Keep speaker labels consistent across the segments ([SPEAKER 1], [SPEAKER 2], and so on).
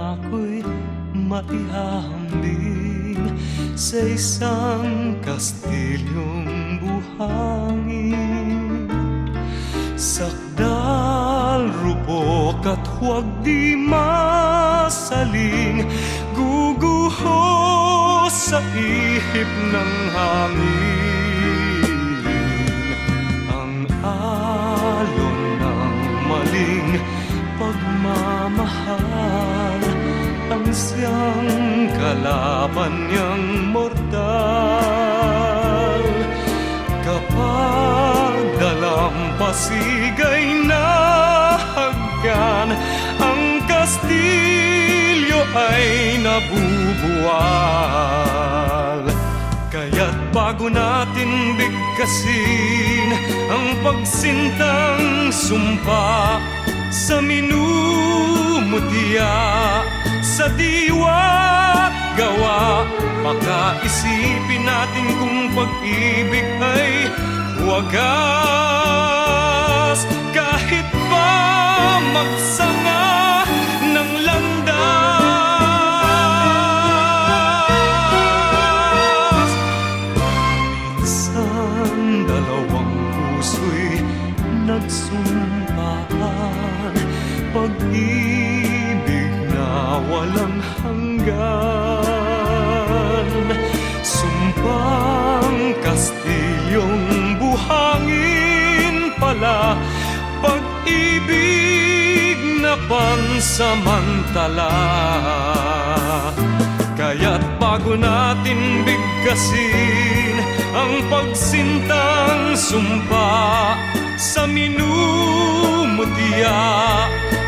[SPEAKER 1] ako'y maihahambing sa isang kastilyong buhangin. Sakdal, rupok at huwag di masaling, guguho sa ihip ng hangin. Ang alon ng maling pagmamahal, ang siyang kalaban niyang mortal. Kapag dalampasigay na haggan, ang kastilyo ay nabubuwal. Kaya't bago natin bigkasin ang pagsintang sumpa sa minumutya, sa diwa't gawa, baka isipin natin kung pag-ibig ay wagas. Kahit pa magsanga ng landas, minsan dalawang puso'y nagsumpaan, pag-ibig na walang hanggan. Sumpang kastilyong buhangin pala, pag-ibig na pansamantala. Kaya't bago natin bigkasin ang pagsintang sumpa sa minumutya,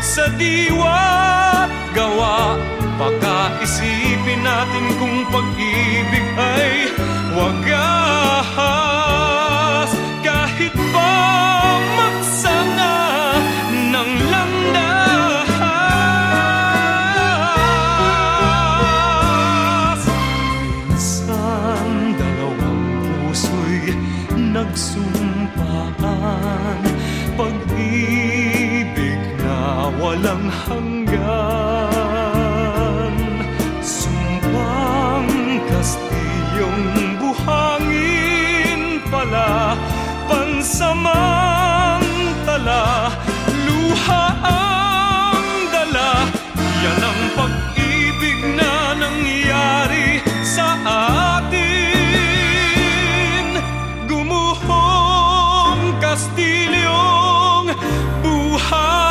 [SPEAKER 1] sa diwa't gawa, baka isipin natin kung pag-ibig ay wagas. Kahit pa magsanga ng landas, minsan dalawang puso'y nagsumpaan, pag-ibig na walang hanggan. Sumpang kastilyong buhangin pala, pansamantala, luha ang dala. Yan ang pag-ibig na nangyari sa atin. Gumuhong kastilyong buhangin.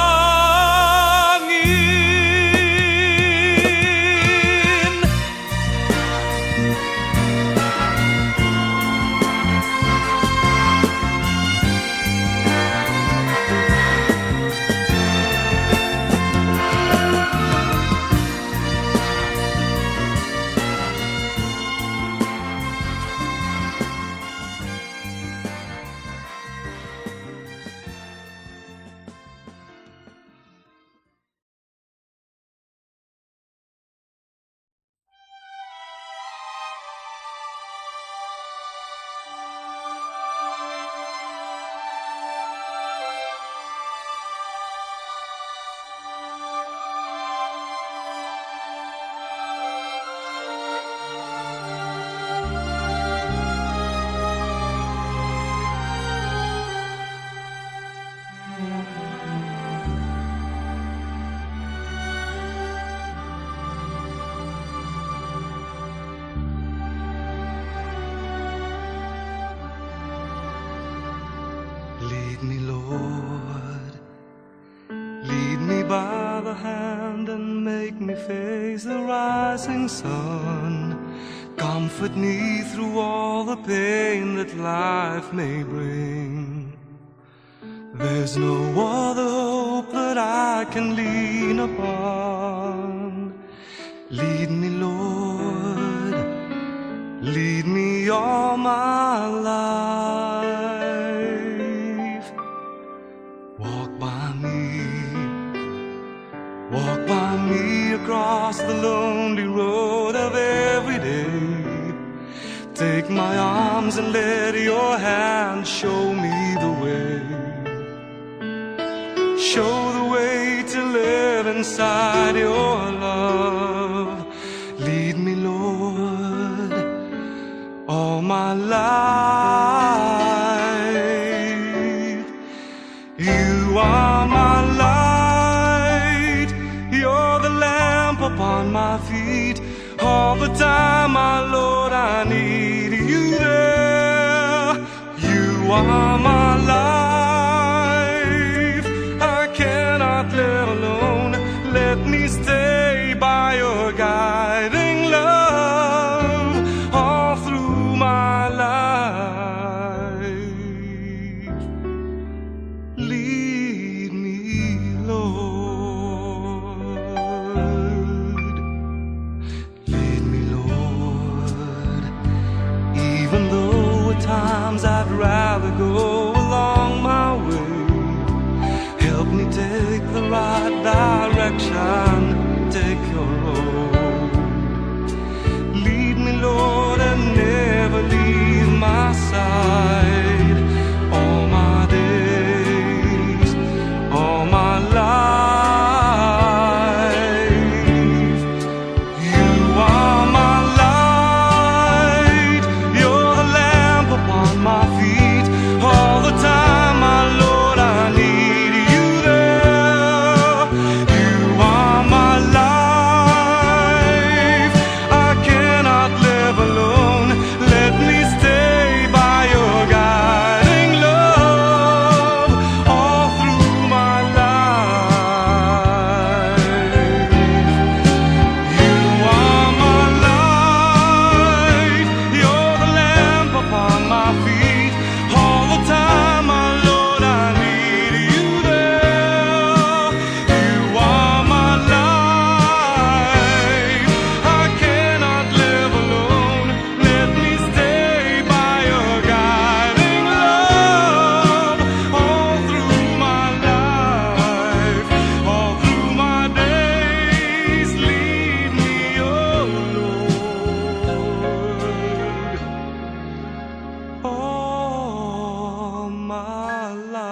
[SPEAKER 1] Lead me, Lord, lead me by the hand and make me face the rising sun. Comfort me through all the pain that life may bring. There's no other hope that I can lean upon. Lead me, Lord, lead me all my life. Walk by me across the lonely road of every day. Take my arms and let your hand show me the way. Show the way to live and inside your love. Lead me, Lord, all my life. You are my light, you're the lamp upon my feet. All the time, my Lord, I need you there. You are my life, I cannot live alone. Let me stay by your guiding love all through my life. Lead me, Lord. Lead me, Lord. Even though at times I'd rather go along my way, help me take the right direction, take your road. Lead me, Lord, and never leave my side. All my days, all my life. You are my light, you're the lamp upon my feet. All the time, my Lord, I need you there. You are my life, I cannot live alone. Let me stay by your guiding love all through my life. You are my light, you're the lamp upon my feet. All the time, my Lord, I need you there. You are my life, I cannot live alone. Let me stay by your guiding love all through my life, all through my days. Lead me, oh Lord, all my life.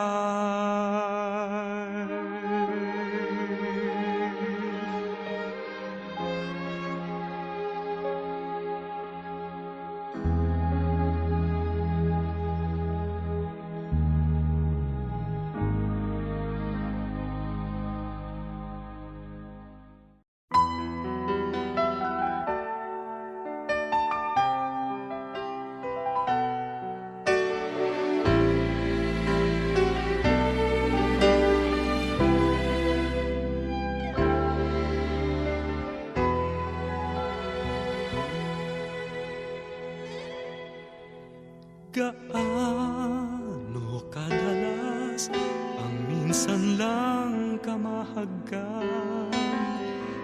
[SPEAKER 1] Gaano kadalas ang minsan lang kamahagkan?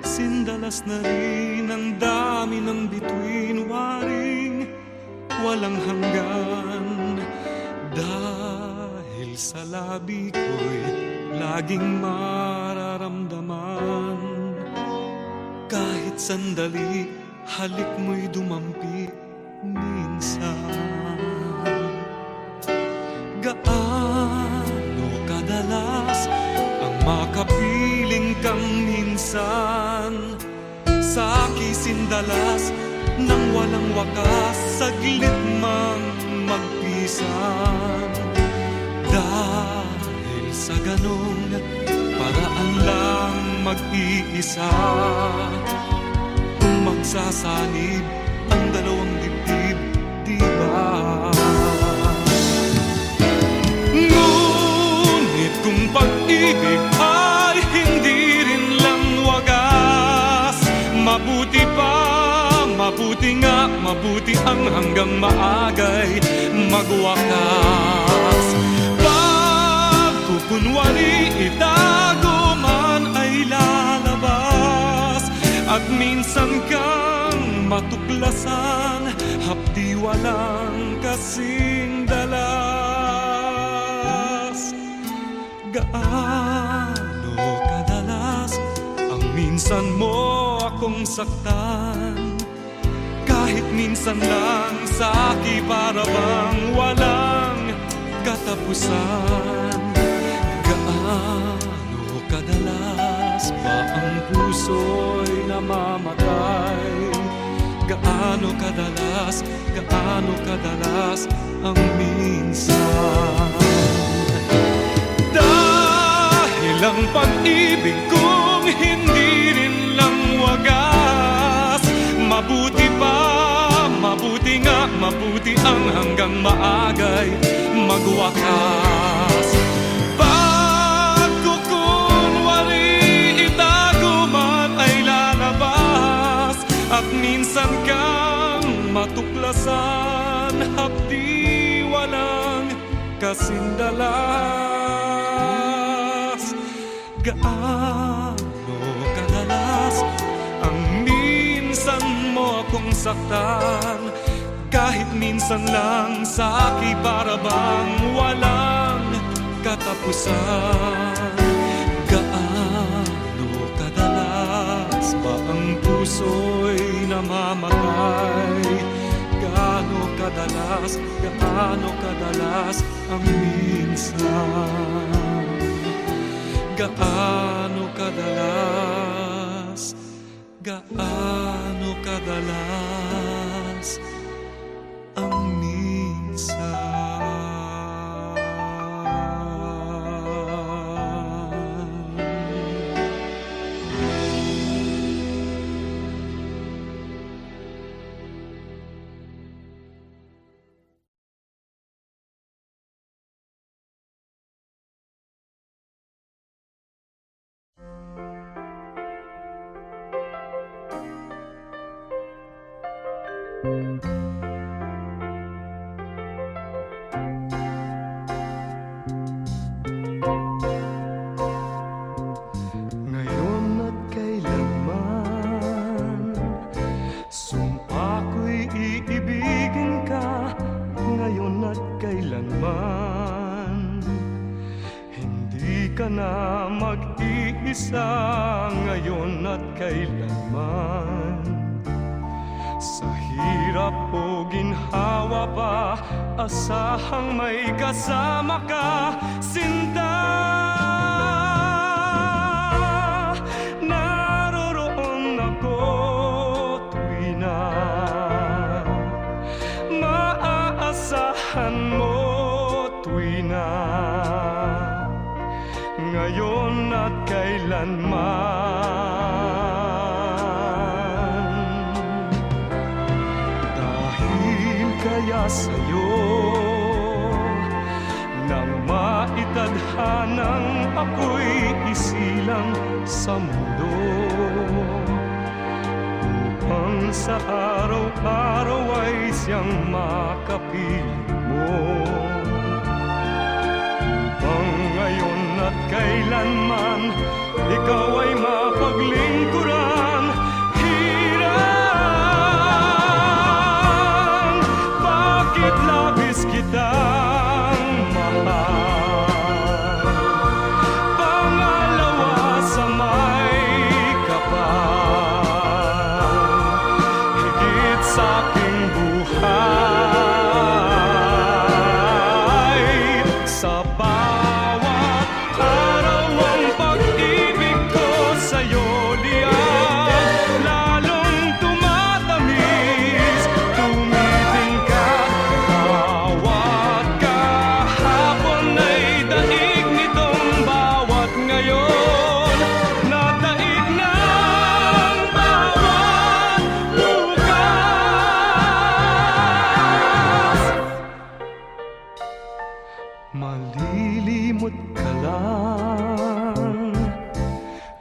[SPEAKER 1] Sindalas na rin ang dami ng bituin, waring walang hanggan. Dahil sa labi ko'y laging mararamdaman. Kahit sandali, halik mo'y dumampi minsan. Gaano kadalas ang makapiling kang minsan? Sa kisindalas nang walang wakas, saglit mang magpisan. Dahil sa ganong paraan lang mag-iisa, kung magsasanib ang dalawang dibdib, di ba? Ngunit kung pag-ibig ay hindi rin lang wagas, mabuti nga, mabuti ang hanggang maagay magwakas. Pagkukunwari itago man ay lalabas, at minsan kang matuklasan, hapdi walang kasing dalas. Gaano kadalas ang minsan mo akong saktan? Kahit minsan lang sa'ki para bang walang katapusan. Gaano kadalas ba ang puso'y namamatay? Gaano kadalas ang minsan? Dahil ang pag-ibig kong hindi rin lang wagas, mabuti ang hanggang maagay magwakas. At minsan kang matuklasan, hapdi walang kasindalas. Gaano kadalas ang minsan mo akong saktan, kahit minsan lang sa akin para bang walang katapusan. Gaano kadalas ba ang puso'y namamatay? Gaano kadalas ang minsan? Gaano kadalas ang minsan? Ngayon at kailanman, sumpa ko'y iibigin ka. Ngayon at kailanman, hindi ka na mag-iisa. Ngayon at kailanman, sa hirap o ginhawa pa, asahang may kasama ka, sinta. Naroroon ako tuwi na maaasahan mo, tuwi na ngayon at kailanman. Kaya sa'yo nang maitadhanang ako'y isilang sa mundo, upang sa araw-araw ay siyang makapiling mo, upang ngayon at kailanman ikaw ay mapaglingkuran. Bakit labis kitang mahal? Pangalawa sa may kapal, higit sa aking buhay. Sa bawat araw ang pag-ibig ko sa'yo liyan, lalong tumatamis, tumitingkat. Bawat kahapon ay daig nitong bawat ngayon, na daig ng bawat bukas. Malilimot ka lang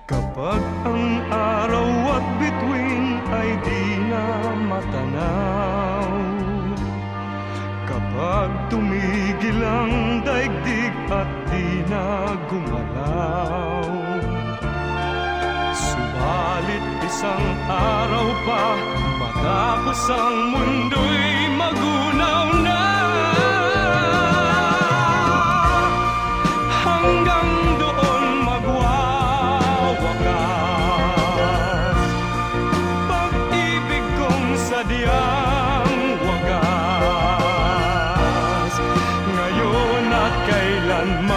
[SPEAKER 1] kapag ang araw at bituin ay di na matanaw, kapag tumigil ang daigdig at di na gumalaw. Subalit isang araw pa, matapos ang mundo'y magunaw na, hanggang doon magwawakas pag-ibig kong sadyang wagas. Ngayon at kailanman,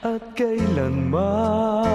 [SPEAKER 1] at kailanman.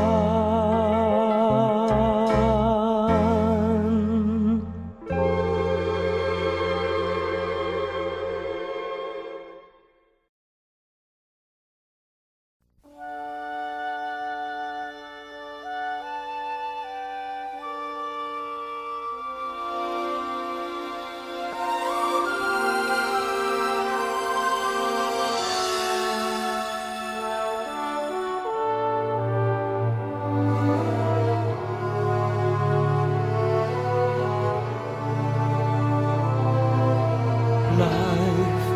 [SPEAKER 1] Life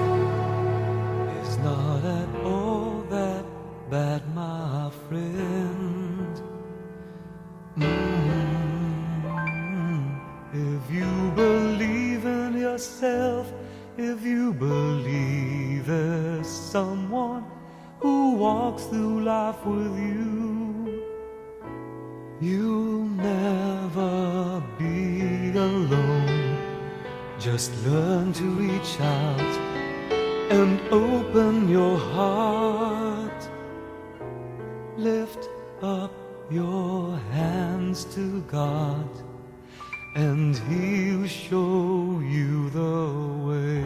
[SPEAKER 1] is not at all that bad, my friend. If you believe in yourself, if you believe there's someone who walks through life with you, you'll never be alone. Just learn to reach out and open your heart. Lift up your hands to God, and He'll show you the way.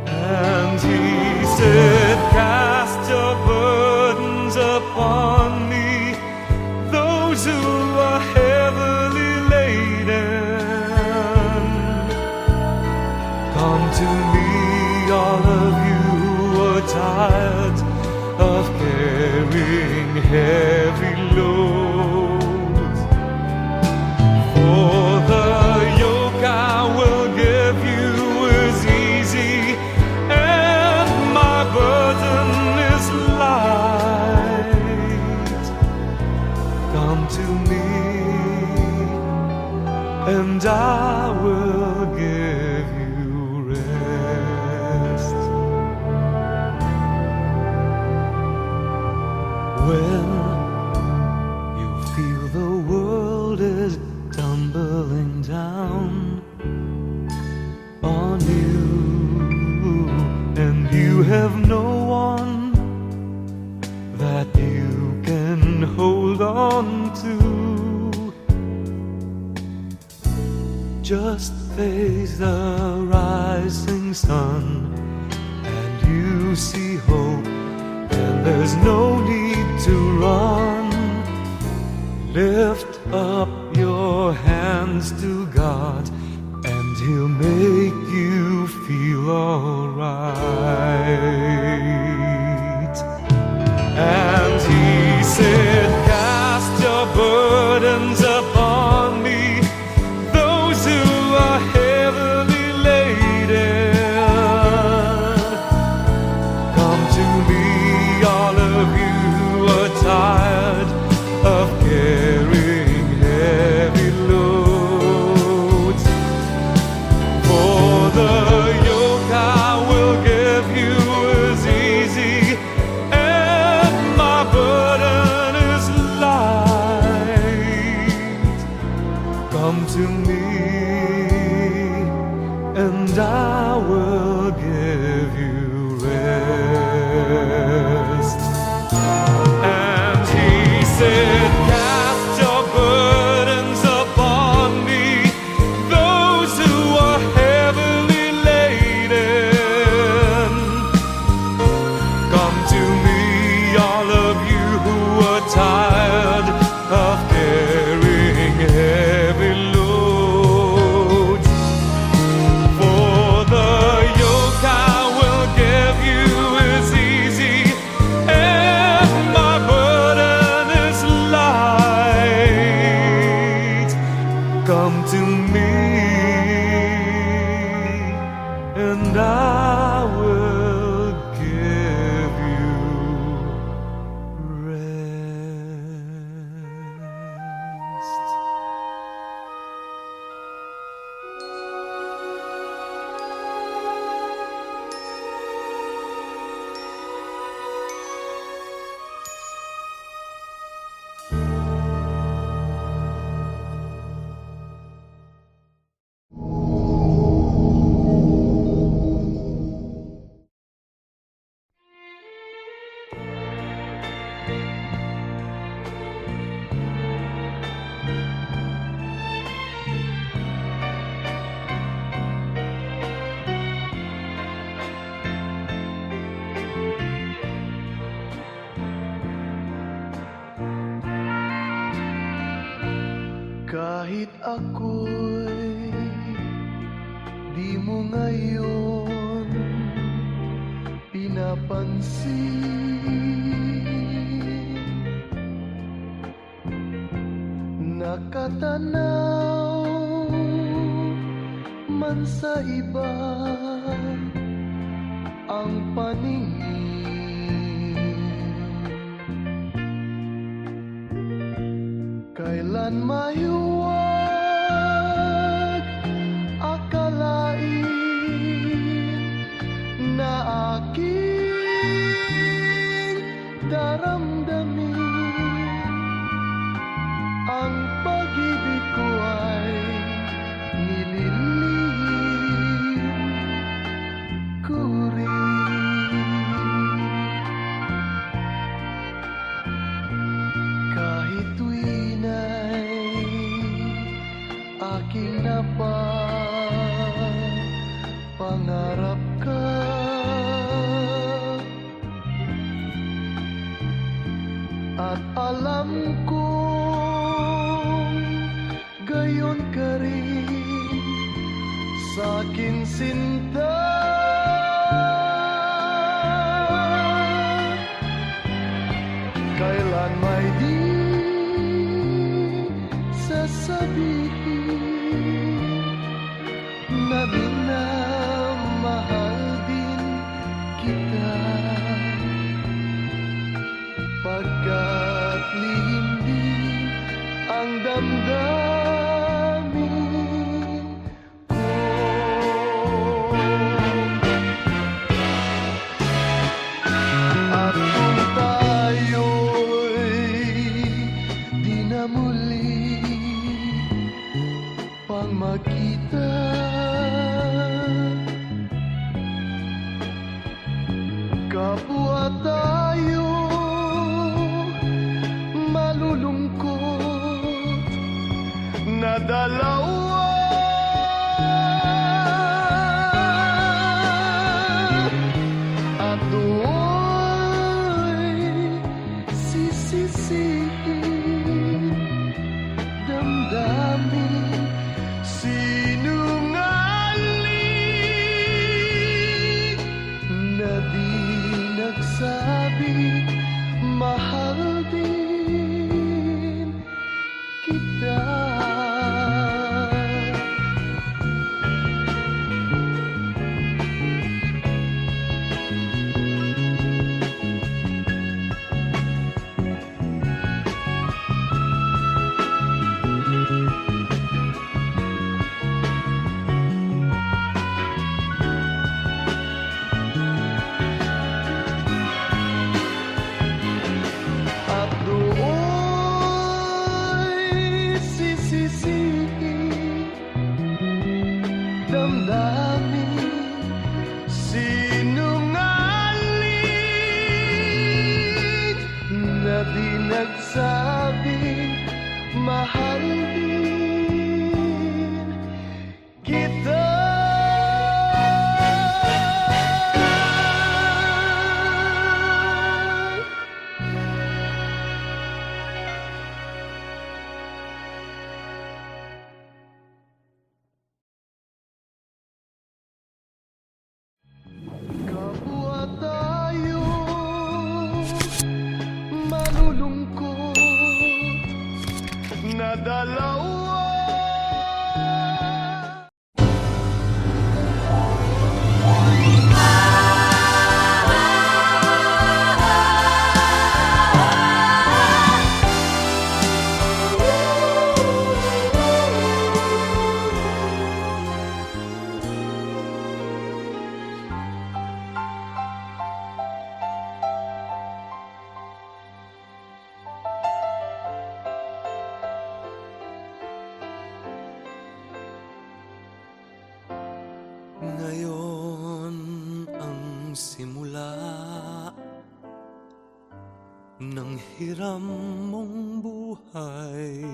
[SPEAKER 1] And He said, cast your burdens upon me, those who are heavily come to me, all of you who are tired of carrying heavy loads. For the yoke I will give you is easy, and my burden is light. Come to me, and I will give you rest. When you feel the world is tumbling down on you, and you have no one that you can hold on to, just face the rising sun, and you see hope, and there's no need to run. Lift up your hands to God, and He'll make you feel alright. And He said, cast your burdens upon me, those who are heavily laden. Come to me, all of you who are tired of carrying heavy loads. For the yoke I will give you is easy, and my burden is light. Come to me, and I will give you rest. And He said, cast your burdens upon me, those who are heavily laden. Come to me, all of you who are tired of carrying heavy loads. For the yoke I will give you is easy, and my burden is light. Come to me, and I will give you rest.
[SPEAKER 2] ako'y di mo ngayon pinapansin. Nakatanaw man sa iba ang paningin, kailan mahiwag akalain na aking daramdamin. Ang pag-ibig ko ay nililihim ko rin. Kahit tuwin ay aking napapangarap ka, at alam kong gayon ka rin sa'kin, sinta. Kailan may di sasabihin na minamahal din kita, pagkat lihim din ang damdamin ko. At kung tayo'y di na muli pang magkita, kapwa tayo malulungkot na dalawa. At do'y sisisihin damdamin sinungaling na di nagsabi mahal din kita. At do'y sisisihin damdamin sinungaling na di nagsabing mahal din kita. Kapwa tayo malulungkot na dalawa.
[SPEAKER 1] Ngayon ang simula ng hiram mong buhay.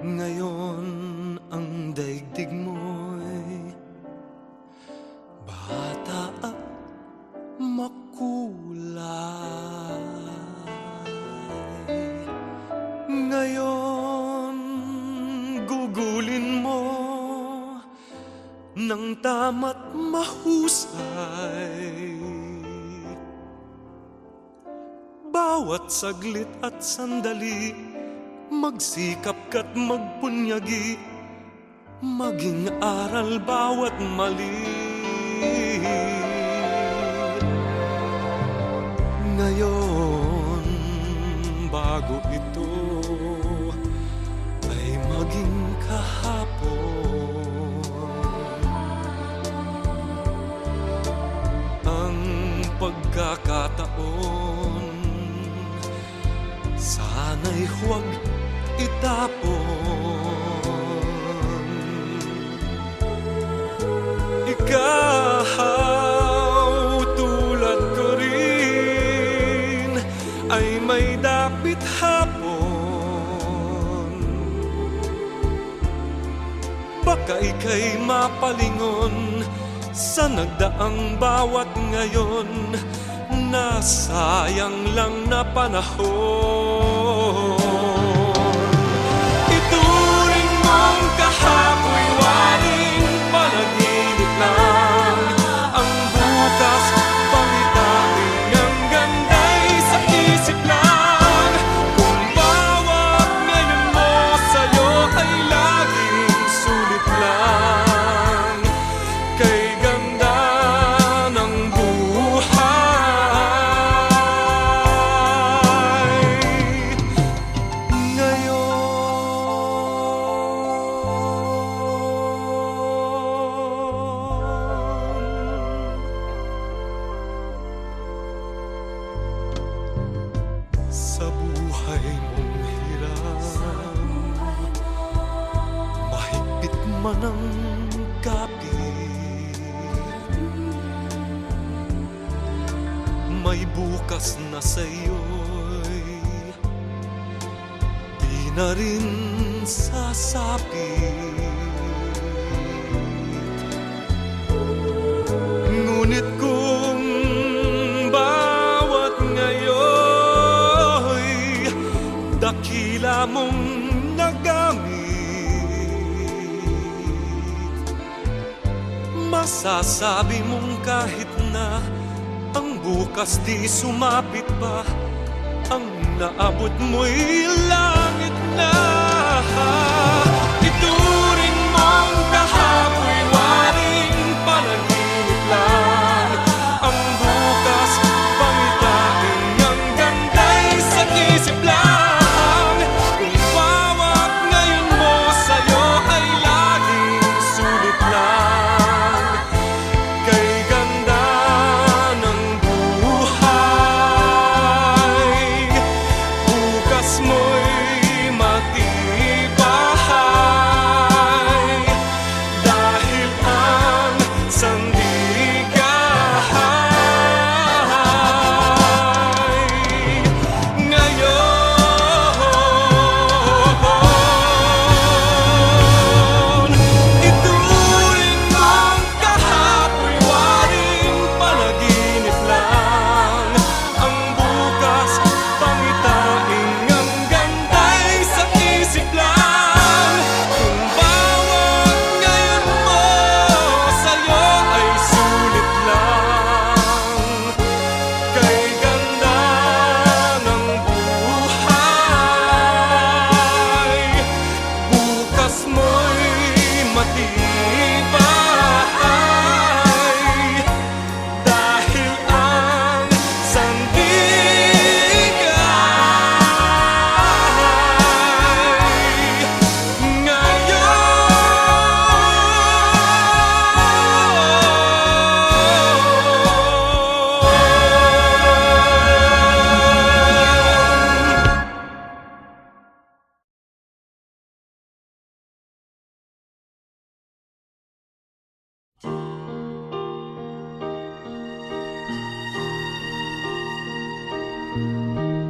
[SPEAKER 1] Ngayon ang daigdig mo'y bata at makulay. ng tama't mahusay. Bawat saglit at sandali, magsikap ka't magpunyagi, maging aral bawat mali. Ngayon, bago ito ay maging kahapon, ang pagkakataon sana'y huwag itapon. Ikaw tulad ko rin ay may dapit hapon. Baka ika'y mapalingon sa nagdaang bawat ngayon, nasayang lang na panahon. Ituring mong kahapoy waring panaginip lang, ang bukas pangitain ang ganda'y sa isip lang. Kung bawat ngayon mo sa'yo ay laging sulit lang, kay ganda ng sa buhay mong hirap, mahigpit man ang kapit, may bukas na sa'yo'y di na rin sasapit. Ngunit kung bawat ngayon dakila mong nagamit, masasabi mong kahit na ang bukas di sumapit pa, ang naabot mo'y langit na. Ituring mong kahapoy waring panaginip lang, ang bukas pangitain ang ganda'y sa isip lang. Kung bawat ngayon mo sa'yo ay laging sulit lang, kay ganda ng buhay. Bukas mo'y matibay, dahil ang sandigahay ngayon. Ituring mong kahapoy waring panaginip lang, ang bukas pangitain ang ganda'y sa isip lang. Kung bawat ngayon mo sa'yo ay sulit lang, kay ganda ng buhay. Bukas mo'y matibay, dahil ang sandigahay ngayon.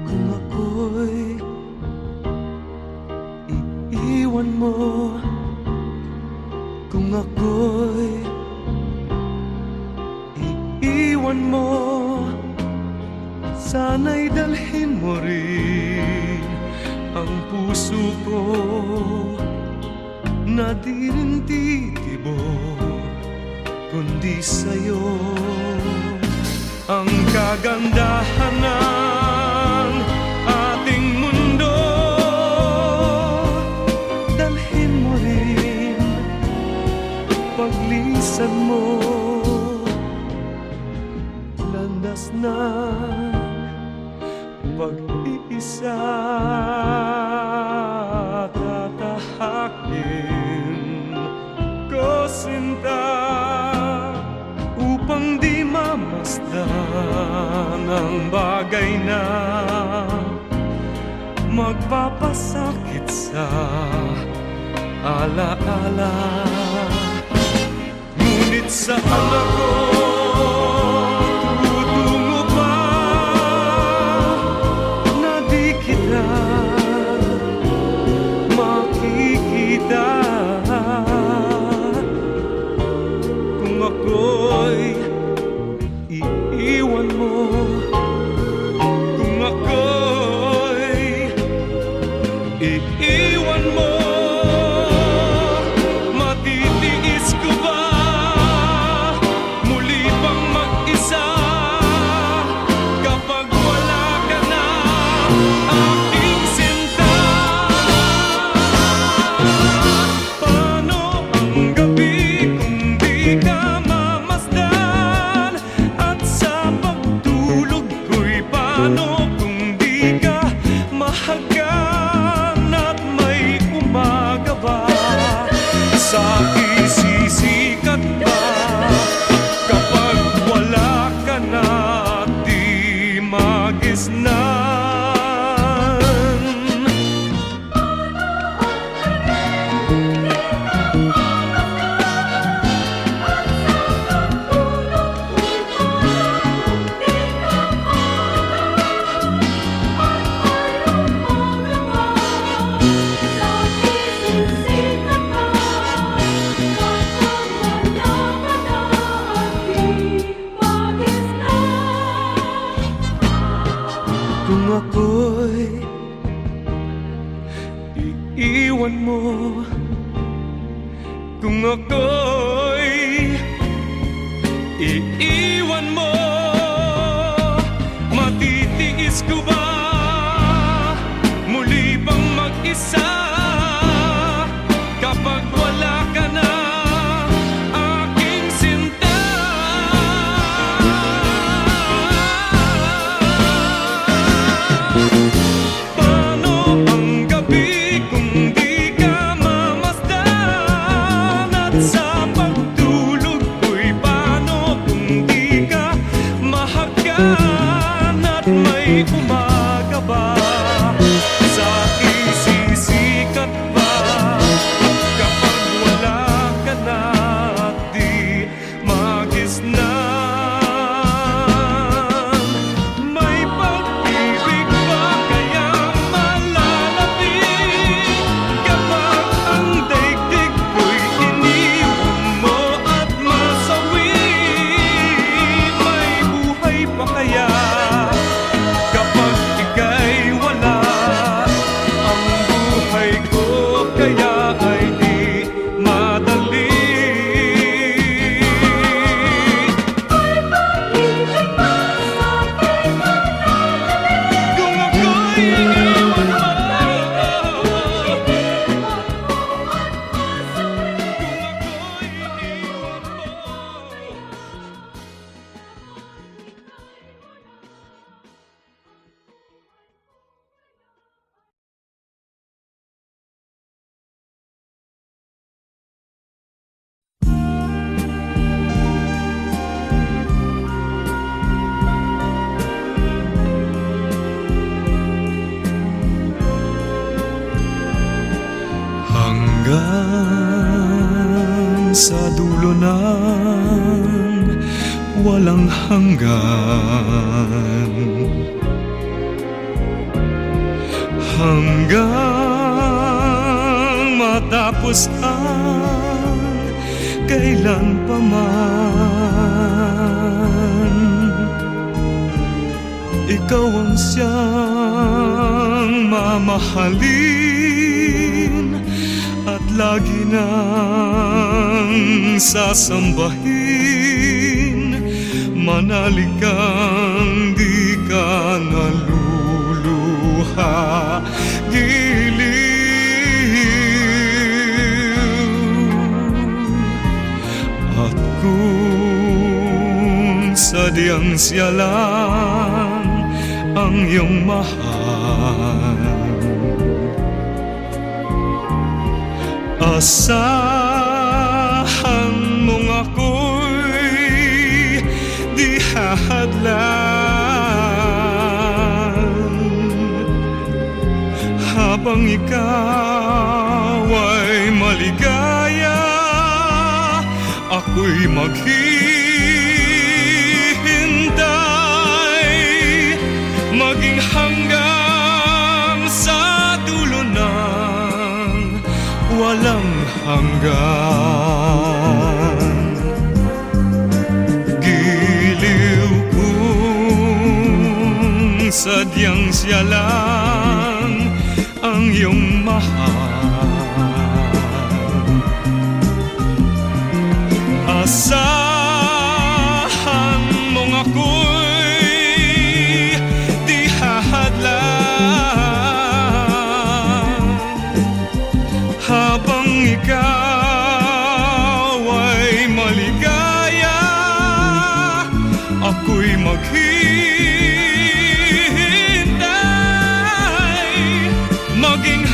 [SPEAKER 1] Kung ako'y iiwan mo, kung ako'y iiwan mo, sana'y dalhin mo rin ang puso ko na di rin titibok kundi sa'yo. Ang kagandahan ng ating mundo, dalhin mo rin paglisan mo. Landas ng pag-iisa, tatahakin ko sinta, upang di mamasdan ang bagay na magpapasakit sa alaala. Ngunit saan ako tutungo pa na di kita makikita? Kung ako'y iiwan mo, kung ako'y iiwan mo, matitiis ko ba muli pang mag-isa kapag wala ka na, aking sinta? Paano ang gabi kung di ka mamasdan? At sa pagtulog ko'y paano kung di ka mahagan? At may umaga ba sa isisikat ba kapag wala ka na at di magisnan? Kung ako'y iiwan mo, kung ako'y iiwan mo, matitiis ko ba muli bang mag-isa kapag wala ka na, aking sinta? Paano ang gabi kung di ka mamasdan? At sa pagtulog ko'y paano kung di ka mahagan? At may umaga ba sa isisikat ba kapag wala ka na at di magisnan? May pag-ibig ba kayang malalapit kapag ang daigdig ko'y iniwan mo at masawi? May buhay pa kaya kapag ika'y wala? Ang buhay ko kaya ay di madali. Kung ako'y iiwan mo, hanggang sa dulo ng walang hanggan, hanggang matapos ang kailan pa man. Ikaw ang siyang mamahalin at lagi nang sasambahin, manalig kang di ka naluluha. At kung sadyang siya lang ang iyong mahal, asahan mong ako'y di hahadlan. Habang ikaw ay maligaya, ako'y maghihintay, maging hanggang sa dulo ng walang hanggan. Giliw kung sadyang siya lang ang iyong mahal, asahan mong ako'y di hahadlan. Habang ikaw ay maligaya, ako'y maghihintay, maging